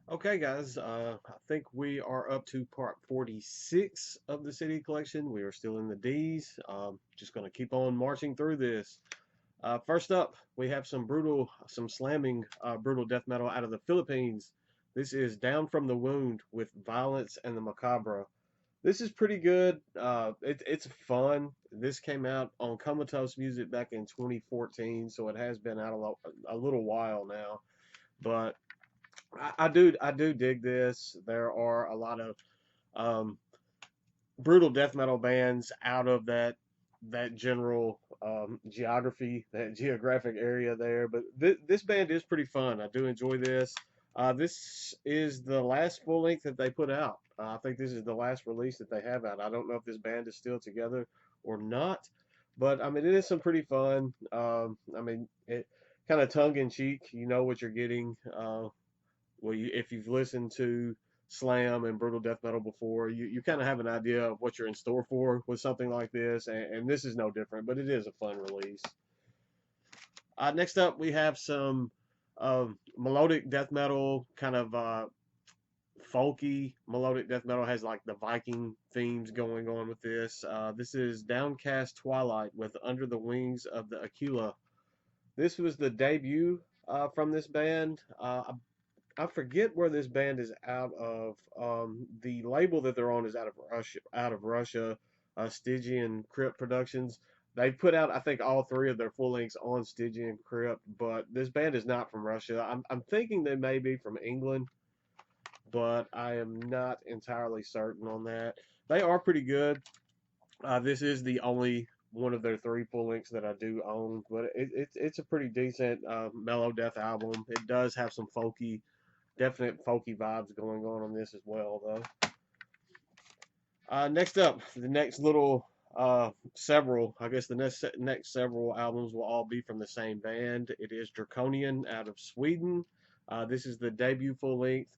Okay, guys, I think we are up to part 46 of the CD collection. We are still in the D's. Just going to keep on marching through this. First up, we have some slamming brutal death metal out of the Philippines. This is Down from the Wound with Violence and the Macabre. This is pretty good. It's fun. This came out on Comatose Music back in 2014, so it has been out a little while now. But I do dig this. There are a lot of um, brutal death metal bands out of that general geography, that geographic area there. But this band is pretty fun. I do enjoy this. This is the last full length that they put out. I think this is the last release that they have out. I don't know if this band is still together or not, but I mean it is some pretty fun. I mean it kind of tongue in cheek. You know what you're getting. If you've listened to slam and brutal death metal before, you kind of have an idea of what you're in store for with something like this, and this is no different, but it is a fun release. Next up, we have some melodic death metal, kind of folky melodic death metal, has like the Viking themes going on with this. This is Downcast Twilight with Under the Wings of the Aquila. This was the debut from this band. I forget where this band is out of. The label that they're on is out of Russia. Out of Russia, Stygian Crypt Productions. They put out, I think, all three of their full lengths on Stygian Crypt, but this band is not from Russia. I'm thinking they may be from England, but I am not entirely certain on that. They are pretty good. This is the only one of their three full lengths that I do own, but it's a pretty decent mellow death album. It does have some definite folky vibes going on this as well, though. Next up, the next little several, I guess the next several albums will all be from the same band. It is Draconian out of Sweden. This is the debut full length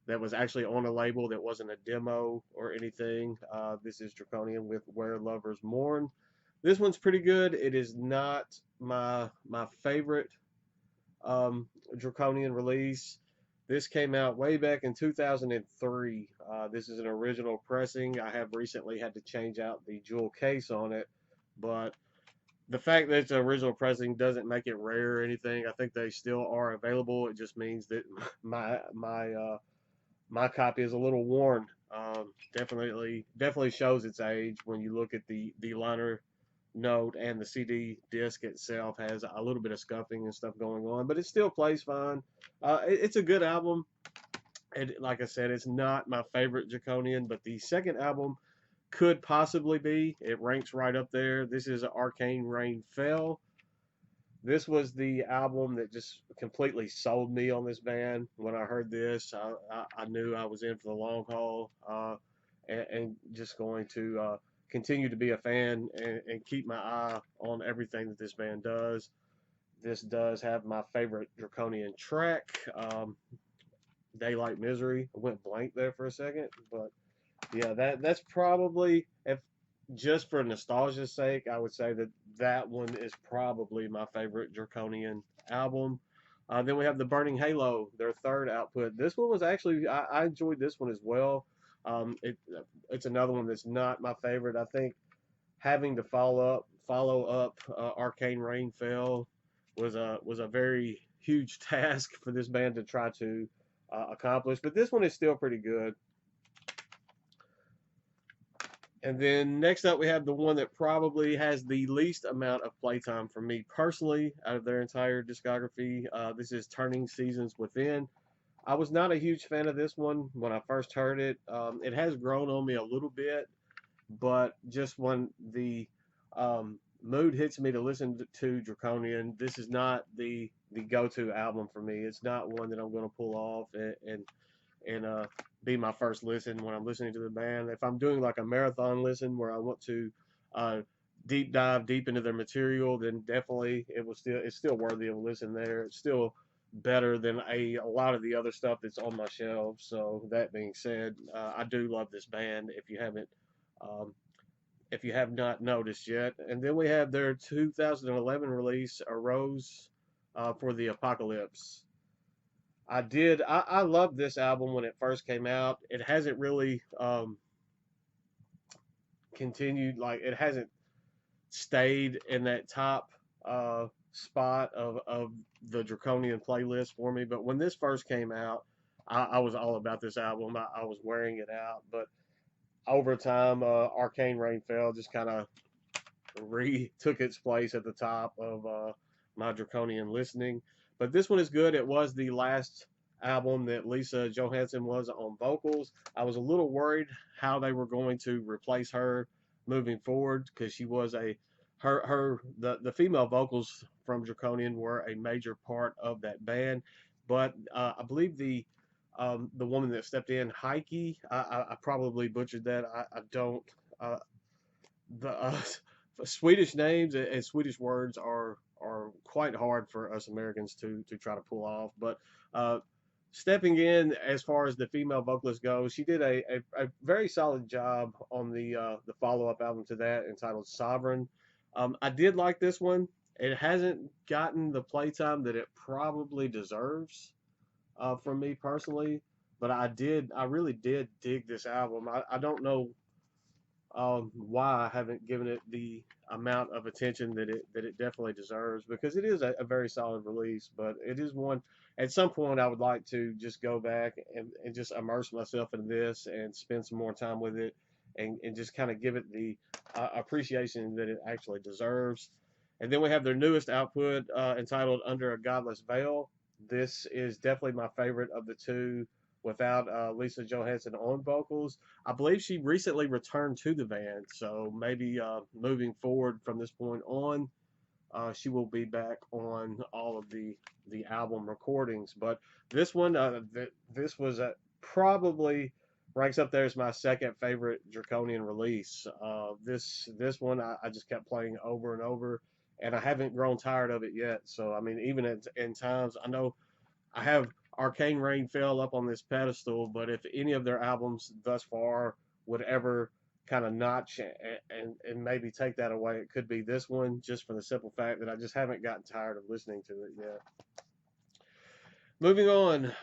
that was actually on a label that wasn't a demo or anything. This is Draconian with Where Lovers Mourn. This one's pretty good. It is not my favorite Draconian release. This came out way back in 2003. This is an original pressing. I have recently had to change out the jewel case on it, but the fact that it's an original pressing doesn't make it rare or anything. I think they still are available. It just means that my copy is a little worn. Definitely shows its age when you look at the liner note, and the CD disc itself has a little bit of scuffing and stuff going on, but it still plays fine. It's a good album. And like I said, it's not my favorite Draconian, but the second album could possibly be. It ranks right up there. This is Arcane Rain Fell. This was the album that just completely sold me on this band. When I heard this, I knew I was in for the long haul, and just going to continue to be a fan and keep my eye on everything that this band does. This does have my favorite Draconian track, Daylight Misery. I went blank there for a second, but yeah, that's probably, if just for nostalgia's sake, I would say that that one is probably my favorite Draconian album. Then we have the Burning Halo, their third output. This one was actually, I enjoyed this one as well. It's another one that's not my favorite. I think having to follow up Arcane Rain Fell was a very huge task for this band to try to accomplish. But this one is still pretty good. And then next up, we have the one that probably has the least amount of playtime for me personally out of their entire discography. This is Turning Seasons Within. I was not a huge fan of this one when I first heard it. It has grown on me a little bit, but just when the mood hits me to listen to Draconian, this is not the go-to album for me. It's not one that I'm going to pull off and be my first listen when I'm listening to the band. If I'm doing like a marathon listen where I want to uh, deep dive deep into their material, then definitely it's still worthy of a listen there. It's still better than a lot of the other stuff that's on my shelf. So that being said, I do love this band. Um, if you have not noticed yet, and then we have their 2011 release, Arose for the Apocalypse. I loved this album when it first came out. It hasn't really continued, like it hasn't stayed in that top spot of the Draconian playlist for me. But when this first came out, I was all about this album. I was wearing it out. But over time, Arcane Rain Fell just kind of took its place at the top of my Draconian listening. But this one is good. It was the last album that Lisa Johansson was on vocals. I was a little worried how they were going to replace her moving forward because she was the female vocals from Draconian were a major part of that band. But I believe the woman that stepped in, Heike, I probably butchered that. I don't. The Swedish names and Swedish words are quite hard for us Americans to try to pull off. But stepping in as far as the female vocalist goes, she did a very solid job on the follow up album to that entitled Sovereign. I did like this one. It hasn't gotten the playtime that it probably deserves from me personally, but I really did dig this album. I don't know why I haven't given it the amount of attention that it definitely deserves because it is a very solid release. But it is one at some point I would like to just go back and just immerse myself in this and spend some more time with it and just kind of give it the appreciation that it actually deserves. And then we have their newest output entitled Under a Godless Veil. This is definitely my favorite of the two without Lisa Johansson on vocals. I believe she recently returned to the band, so maybe moving forward from this point on, she will be back on all of the album recordings. But this one, this was probably ranks up there as my second favorite Draconian release. This one I just kept playing over and over, and I haven't grown tired of it yet. So I mean, even in times I know I have Arcane Rain Fell up on this pedestal, but if any of their albums thus far would ever kind of notch and maybe take that away, it could be this one, just for the simple fact that I just haven't gotten tired of listening to it yet. Moving on,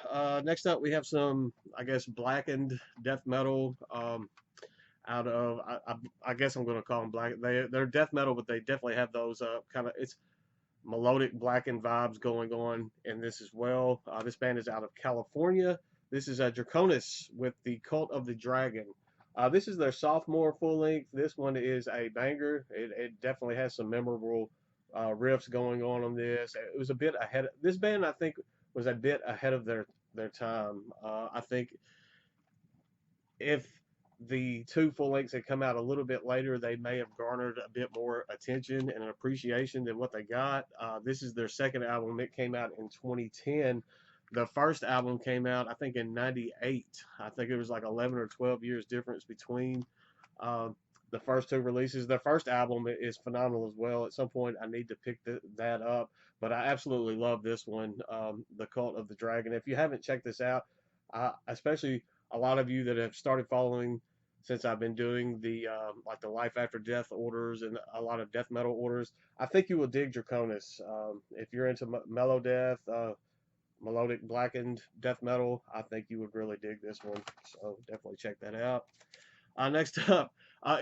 next up we have some, I guess, blackened death metal. Out of I guess I'm going to call them black. They're death metal, but they definitely have those kind of it's melodic blackened vibes going on in this as well. This band is out of California. This is Draconis with the Cult of the Dragon. This is their sophomore full length. This one is a banger. It definitely has some memorable riffs going on this. It was a bit ahead. This band, I think, was a bit ahead of their time. I think if the two full lengths had come out a little bit later, they may have garnered a bit more attention and an appreciation than what they got. This is their second album. It came out in 2010. The first album came out, I think, in 98. I think it was like 11 or 12 years difference between the first two releases. Their first album is phenomenal as well. At some point, I need to pick that up. But I absolutely love this one, The Cult of the Dragon. If you haven't checked this out, especially a lot of you that have started following since I've been doing the like the life after death orders and a lot of death metal orders, I think you will dig Draconis. If you're into mellow death, melodic blackened death metal, I think you would really dig this one. So definitely check that out. Next up,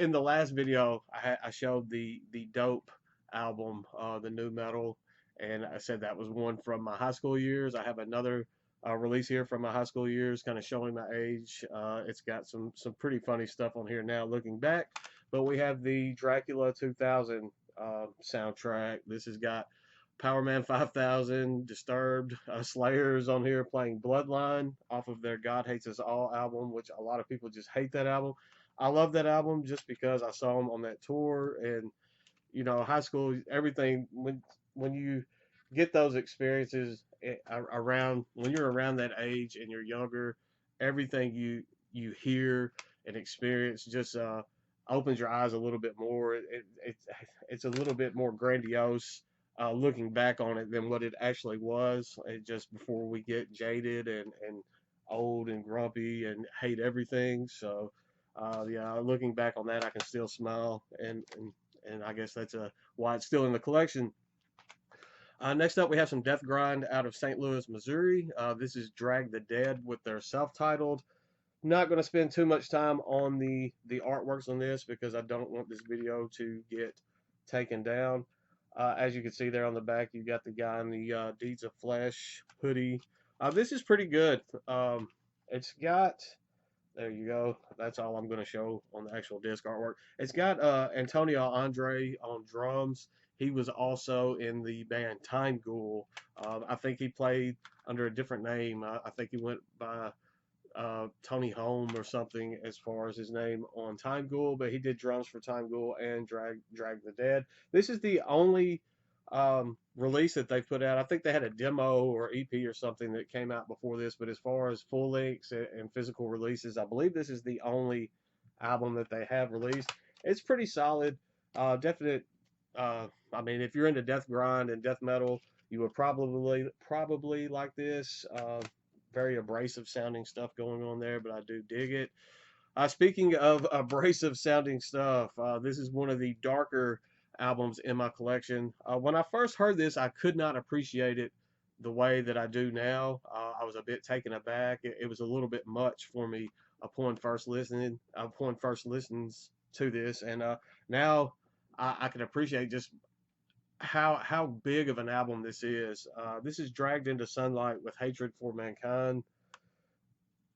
in the last video, I showed the Dope album, the new metal, and I said that was one from my high school years. I have another release here from my high school years, kind of showing my age. It's got some pretty funny stuff on here now looking back. But we have the Dracula 2000 soundtrack. This has got Power Man 5000, Disturbed, Slayers on here playing Bloodline off of their God Hates Us All album, which a lot of people just hate that album. I love that album just because I saw them on that tour, and you know, high school, everything when you get those experiences around when you're around that age and you're younger, everything you hear and experience just opens your eyes a little bit more. It's a little bit more grandiose looking back on it than what it actually was. Just before we get jaded and old and grumpy and hate everything. So yeah, looking back on that, I can still smile and I guess that's why it's still in the collection. Next up, we have some Death Grind out of St. Louis, Missouri. This is Drag the Dead with their self-titled. Not going to spend too much time on the artworks on this because I don't want this video to get taken down. As you can see there on the back, you got the guy in the Deeds of Flesh hoodie. This is pretty good. It's got, there you go. That's all I'm going to show on the actual disc artwork. It's got Antonio Andre on drums. He was also in the band Time Ghoul. I think he played under a different name. I think he went by Tony Home or something as far as his name on Time Ghoul, but he did drums for Time Ghoul and Drag the Dead. This is the only release that they put out. I think they had a demo or EP or something that came out before this, but as far as full lengths and physical releases, I believe this is the only album that they have released. It's pretty solid. Definite. I mean, if you're into death grind and death metal, you would probably like this. Very abrasive sounding stuff going on there, but I do dig it. Speaking of abrasive sounding stuff, this is one of the darker albums in my collection. When I first heard this, I could not appreciate it the way that I do now. I was a bit taken aback. It was a little bit much for me upon first listens to this, and now I can appreciate just how big of an album this is. This is Dragged into Sunlight with Hatred for Mankind.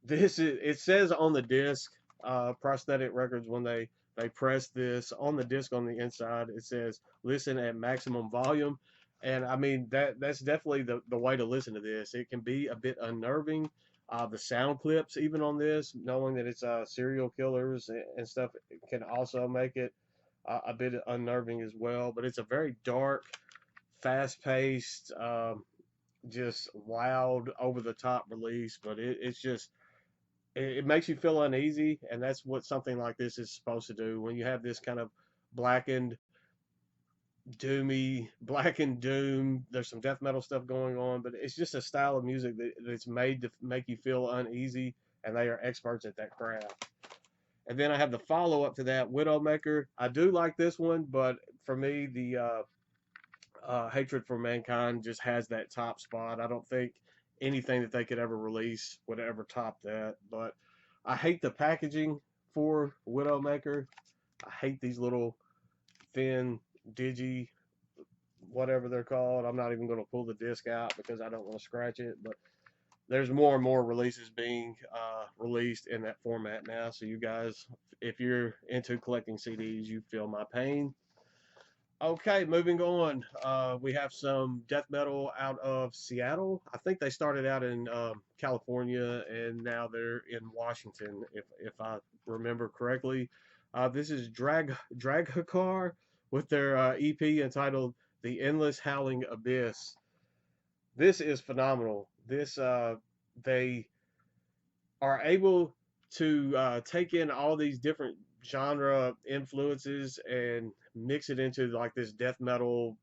This is, it says on the disc, Prosthetic Records, when they press this on the disc on the inside, it says listen at maximum volume. And I mean that's definitely the way to listen to this. It can be a bit unnerving. The sound clips even on this, knowing that it's serial killers and stuff, can also make it a bit unnerving as well. But it's a very dark, fast-paced, just loud, over-the-top release. But it's just it makes you feel uneasy, and that's what something like this is supposed to do. When you have this kind of blackened, blackened doom, there's some death metal stuff going on, but it's just a style of music that's made to make you feel uneasy, and they are experts at that craft. And then I have the follow up to that, Widowmaker. I do like this one, but for me, the Hatred for Mankind just has that top spot. I don't think anything that they could ever release would ever top that. But I hate the packaging for Widowmaker. I hate these little thin digi, whatever they're called. I'm not even going to pull the disc out because I don't want to scratch it. But there's more and more releases being released in that format now. So you guys, if you're into collecting CDs, you feel my pain. Okay, moving on. We have some death metal out of Seattle. I think they started out in California and now they're in Washington, if I remember correctly. This is Draghakar with their EP entitled "The Endless Howling Abyss." This is phenomenal. This they are able to take in all these different genre influences and mix it into like this death metal.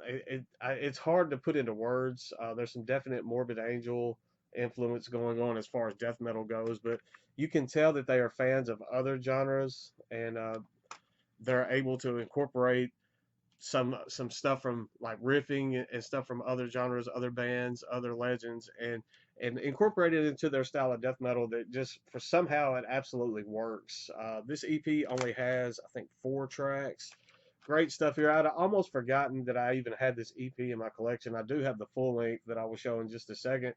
It's hard to put into words. There's some definite Morbid Angel influence going on as far as death metal goes, but you can tell that they are fans of other genres, and they're able to incorporate some stuff from like riffing and stuff from other genres, other bands, other legends, and incorporate it into their style of death metal that just for somehow it absolutely works. This EP only has I think 4 tracks. Great stuff here. I'd almost forgotten that I even had this EP in my collection. I do have the full length that I will show in just a second,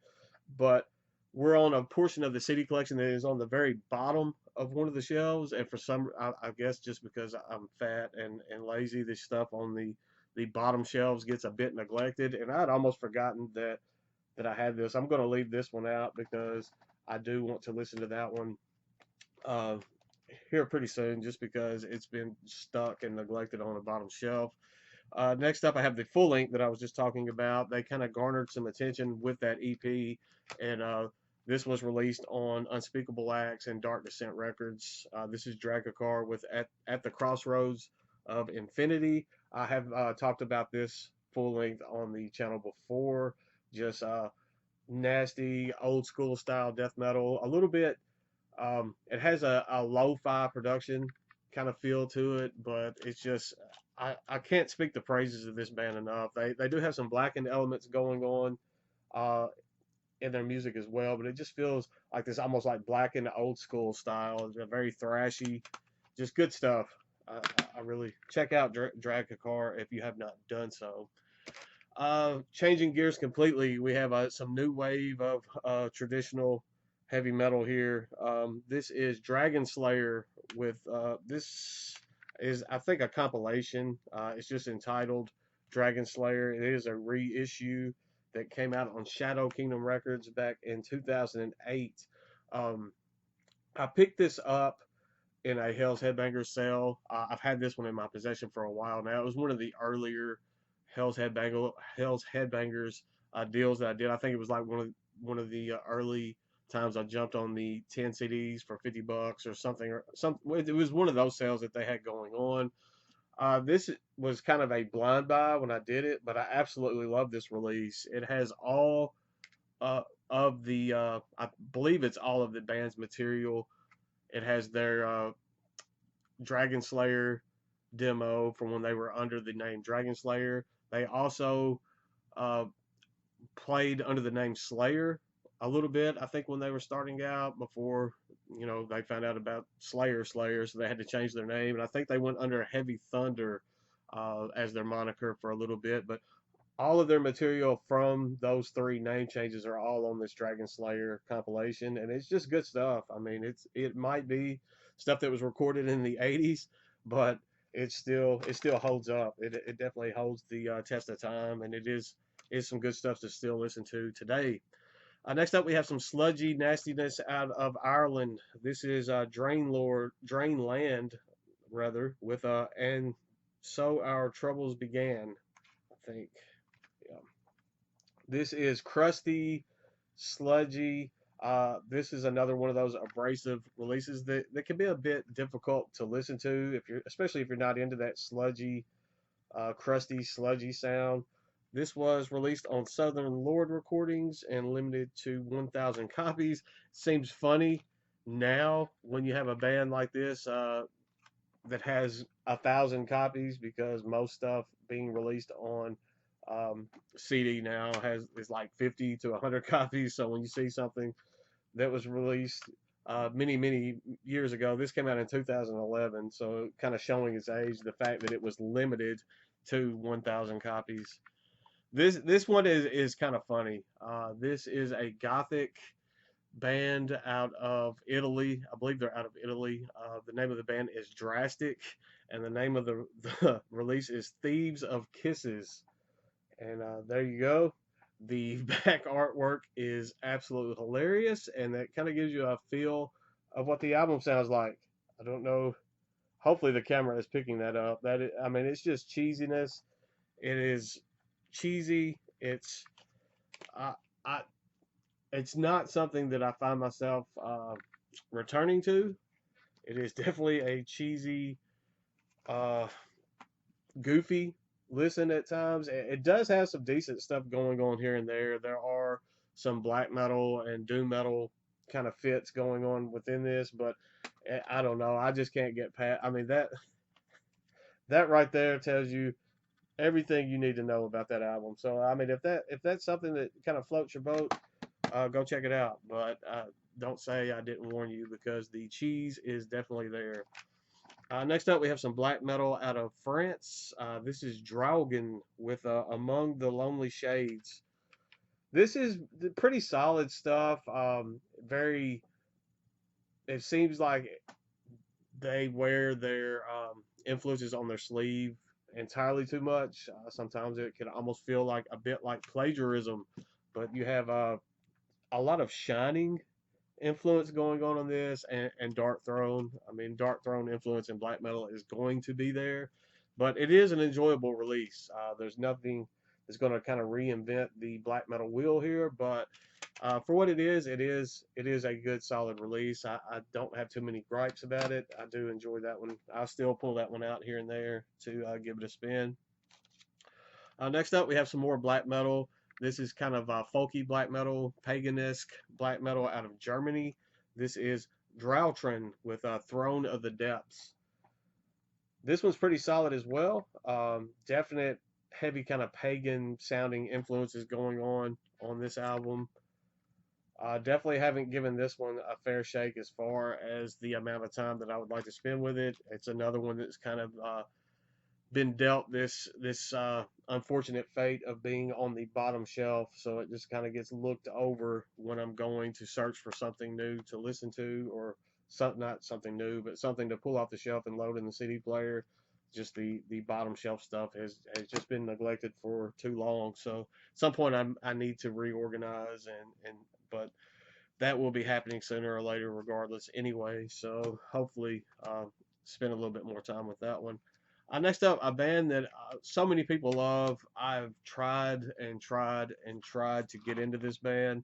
but we're on a portion of the CD collection that is on the very bottom of one of the shelves, and for some, I guess just because I'm fat and lazy, this stuff on the bottom shelves gets a bit neglected, and I'd almost forgotten that I had this. I'm going to leave this one out because I do want to listen to that one uh, here pretty soon, just because it's been stuck and neglected on the bottom shelf. Next up, I have the full length that I was just talking about. They kind of garnered some attention with that EP, and this was released on Unspeakable Acts and Dark Descent Records. This is Dragakar with at the Crossroads of Infinity. I have talked about this full length on the channel before. Just nasty, old school style death metal. A little bit. It has a lo-fi production kind of feel to it, but it's just I can't speak the praises of this band enough. They do have some blackened elements going on uh, in their music as well, but it just feels like this almost like blackened old school style. It's very thrashy, just good stuff. I really check out Draconis if you have not done so. Changing gears completely, we have some new wave of traditional heavy metal here. This is Dragon Slayer with this is I think a compilation. It's just entitled Dragon Slayer. It is a reissue that came out on Shadow Kingdom Records back in 2008. Um, I picked this up in a Hell's Headbangers sale. I've had this one in my possession for a while now. It was one of the earlier Hell's Headbangers deals that I did. I think it was like one of the early times I jumped on the 10 CDs for $50 or something or some. It was one of those sales that they had going on. This was kind of a blind buy when I did it, but I absolutely love this release. It has all uh, of the I believe it's all of the band's material. It has their Dragon Slayer demo from when they were under the name Dragon Slayer. They also uh, played under the name Slayer a little bit, I think, when they were starting out before, they found out about Slayer, so they had to change their name. And I think they went under Heavy Thunder as their moniker for a little bit. But all of their material from those three name changes are all on this Dragon Slayer compilation, and it's just good stuff. I mean, it might be stuff that was recorded in the '80s, but it still holds up. It definitely holds the test of time, and it is some good stuff to still listen to today. Next up, we have some sludgy nastiness out of Ireland. This is Drainland, rather, with and so our troubles began. I think. Yeah. This is crusty, sludgy. This is another one of those abrasive releases that can be a bit difficult to listen to especially if you're not into that sludgy, crusty, sludgy sound. This was released on Southern Lord Recordings and limited to 1,000 copies. Seems funny now when you have a band like this that has 1,000 copies because most stuff being released on CD now is like 50 to 100 copies. So when you see something that was released many years ago, this came out in 2011, so kind of showing its age, the fact that it was limited to 1,000 copies. This one is kind of funny. This is a gothic band out of Italy. I believe they're out of Italy. The name of the band is Drastic, and the name of the release is Thieves of Kisses. And there you go. The back artwork is absolutely hilarious, and that kind of gives you a feel of what the album sounds like. I don't know. Hopefully, the camera is picking that up. I mean, it's just cheesiness. It is cheesy. I, I, it's not something that I find myself returning to. It is definitely a cheesy, uh, goofy listen at times. It does have some decent stuff going on here and there. There are some black metal and doom metal kind of fits going on within this, but I don't know. I just can't get past. I mean that right there tells you everything you need to know about that album. So I mean, if that's something that kind of floats your boat, go check it out. But don't say I didn't warn you because the cheese is definitely there. Next up, we have some black metal out of France. This is Draugen with Among the Lonely Shades. This is pretty solid stuff. Very, it seems like they wear their influences on their sleeve entirely too much. Sometimes it can almost feel like a bit like plagiarism, but you have a lot of shining influence going on this and Dark Throne. I mean, Dark Throne influence in black metal is going to be there, but it is an enjoyable release. There's nothing that's going to kind of reinvent the black metal wheel here, but for what it is a good solid release. I don't have too many gripes about it. I do enjoy that one. I'll still pull that one out here and there to give it a spin. Next up, we have some more black metal. This is kind of folky black metal, paganisque black metal out of Germany. This is Drautren with Throne of the Depths. This one's pretty solid as well. Definite heavy kind of pagan sounding influences going on this album. Definitely haven't given this one a fair shake as far as the amount of time that I would like to spend with it. It's another one that's kind of been dealt this unfortunate fate of being on the bottom shelf, so it just kind of gets looked over when I'm going to search for something new to listen to, or not something new, but something to pull off the shelf and load in the CD player. Just the bottom shelf stuff has just been neglected for too long. So at some point I need to reorganize, and but that will be happening sooner or later regardless anyway. So hopefully spend a little bit more time with that one. Next up, a band that so many people love. I've tried and tried and tried to get into this band,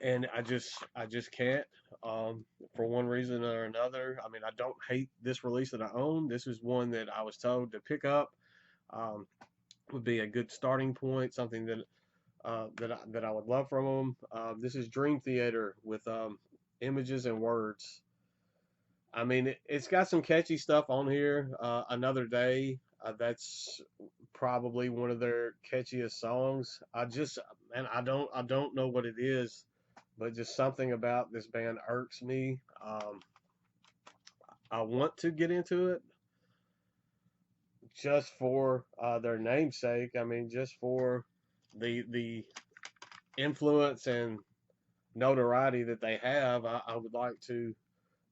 and I just can't. For one reason or another. I mean, I don't hate this release that I own. This is one that I was told to pick up. Um, would be a good starting point, something that I would love from them. This is Dream Theater with Images and Words. I mean, it's got some catchy stuff on here. Another Day, that's probably one of their catchiest songs. Man, I don't know what it is, but just something about this band irks me. I want to get into it just for their namesake. I mean, just for the influence and notoriety that they have. I would like to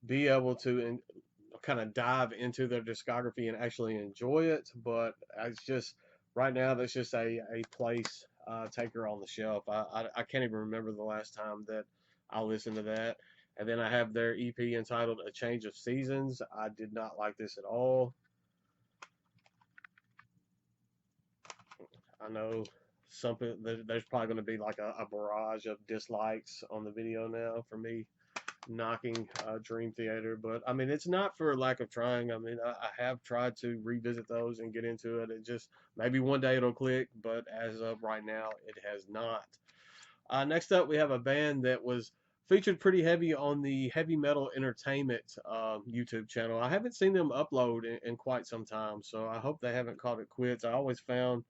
be able to kind of dive into their discography and actually enjoy it. But it's just right now that's just a place taker on the shelf. I can't even remember the last time that I listened to that. And then I have their EP entitled A Change of Seasons. I did not like this at all. I know something there's probably going to be like a barrage of dislikes on the video now for me knocking Dream Theater, but I mean, it's not for lack of trying. I mean, I have tried to revisit those and get into it. It just maybe one day it'll click, but as of right now, it has not. Next up, we have a band that was featured pretty heavy on the Heavy Metal Entertainment YouTube channel. I haven't seen them upload in quite some time, so I hope they haven't called it quits. I always found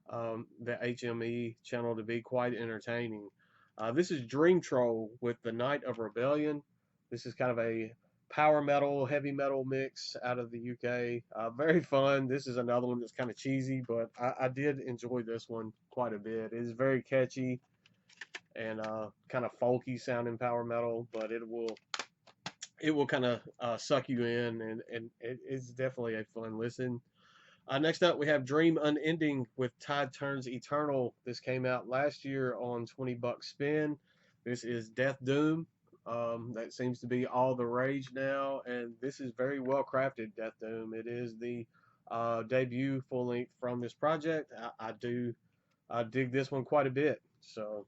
the HME channel to be quite entertaining. This is Dream Troll with The Night of Rebellion. This is kind of a power metal, heavy metal mix out of the UK. Very fun. This is another one that's kind of cheesy, but I did enjoy this one quite a bit. It is very catchy and kind of folky sounding power metal, but it will kind of suck you in, and it's definitely a fun listen. Next up, we have Dream Unending with Tide Turns Eternal. This came out last year on 20 Buck Spin. This is Death Doom. That seems to be all the rage now, and this is very well crafted Death Doom. It is the debut full length from this project. I do dig this one quite a bit. So,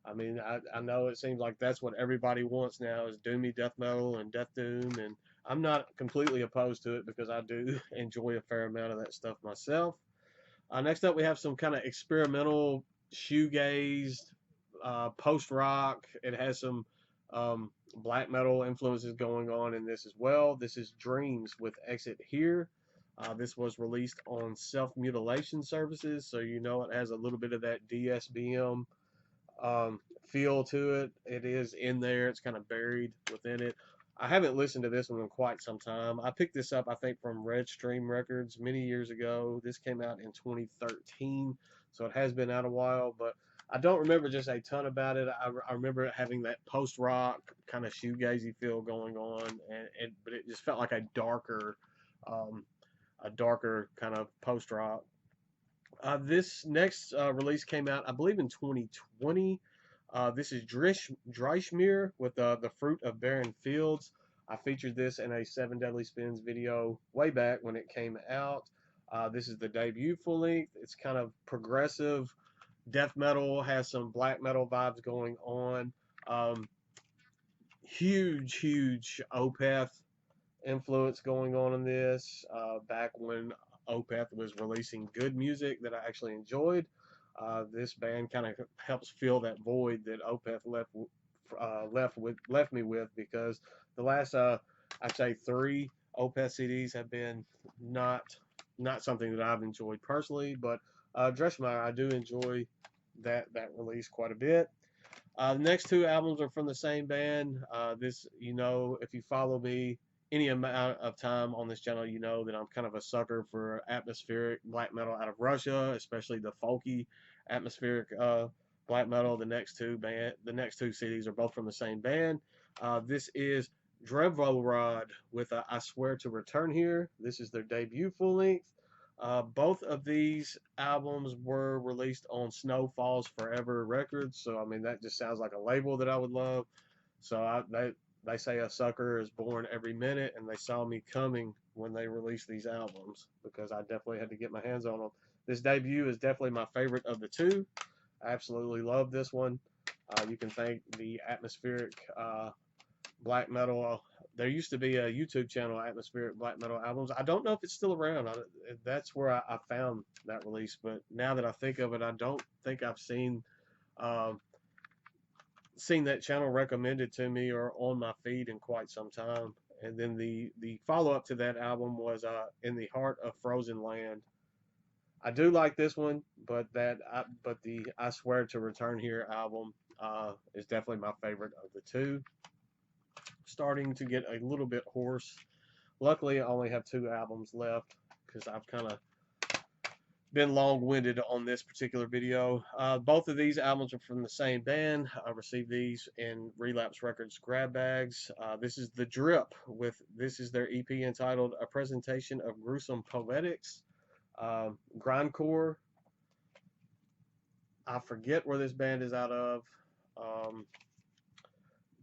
I mean, I know it seems like that's what everybody wants now is doomy death metal and Death Doom, and I'm not completely opposed to it because I do enjoy a fair amount of that stuff myself. Next up, we have some kind of experimental shoegaze, post rock. It has some black metal influences going on in this as well. This is Dreams with Exit Here. This was released on Self Mutilation Services, so you know it has a little bit of that DSBM feel to it. It is in there. It's kind of buried within it. I haven't listened to this one in quite some time. I picked this up, I think, from Red Stream Records many years ago. This came out in 2013, so it has been out a while, but I don't remember just a ton about it. I remember it having that post-rock kind of shoegazy feel going on, but it just felt like um, a darker kind of post-rock. This next release came out, I believe, in 2020. This is Dreishmir with The Fruit of Barren Fields. I featured this in a Seven Deadly Spins video way back when it came out. This is the debut full length. It's kind of progressive death metal, has some black metal vibes going on. Huge Opeth influence going on in this. Back when Opeth was releasing good music that I actually enjoyed. This band kind of helps fill that void that Opeth left me with, because the last I'd say 3 Opeth CDs have been not something that I've enjoyed personally, but Dressmeyer, I do enjoy that release quite a bit. The next 2 albums are from the same band. This, if you follow me any amount of time on this channel, you know that I'm kind of a sucker for atmospheric black metal out of Russia, especially the folky atmospheric black metal. The next two CDs are both from the same band. This is Drevorod with I Swear to Return Here. This is their debut full length. Both of these albums were released on Snow Falls Forever Records, so I mean that just sounds like a label that I would love. So they say a sucker is born every minute, and they saw me coming when they released these albums because I definitely had to get my hands on them. This debut is definitely my favorite of the 2. I absolutely love this one. You can thank the atmospheric black metal. There used to be a YouTube channel, Atmospheric Black Metal Albums. I don't know if it's still around. That's where I found that release. But now that I think of it, I don't think I've seen that channel recommended to me or on my feed in quite some time. And then the follow up to that album was In the Heart of Frozen Land. I do like this one, but the I Swear to Return Here album is definitely my favorite of the 2. Starting to get a little bit hoarse. Luckily, I only have 2 albums left because I've kind of been long-winded on this particular video. Both of these albums are from the same band. I received these in Relapse Records grab bags. This is The Drip this is their EP entitled A Presentation of Gruesome Poetics. Grindcore. I forget where this band is out of.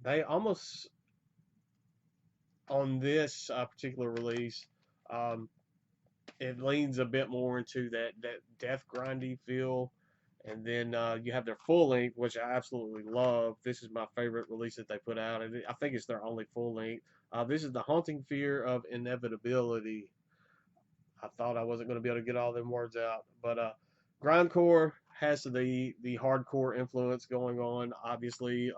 They almost on this particular release, it leans a bit more into that death grindy feel. And then you have their full length, which I absolutely love. This is my favorite release that they put out, and I think it's their only full length. This is The Haunting Fear of Inevitability. I thought I wasn't going to be able to get all them words out, but grindcore has the hardcore influence going on. Obviously,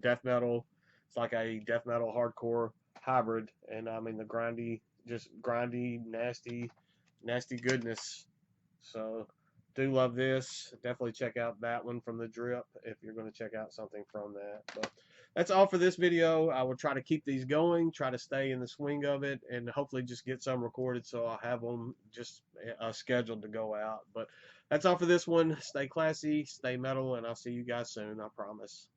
death metal. It's like a death metal hardcore hybrid, and I mean the grindy, nasty goodness. So do love this. Definitely check out that one from The Drip if you're going to check out something from that. But that's all for this video. I will try to keep these going, try to stay in the swing of it, and hopefully just get some recorded so I'll have them just scheduled to go out. But that's all for this one. Stay classy, stay metal, and I'll see you guys soon, I promise.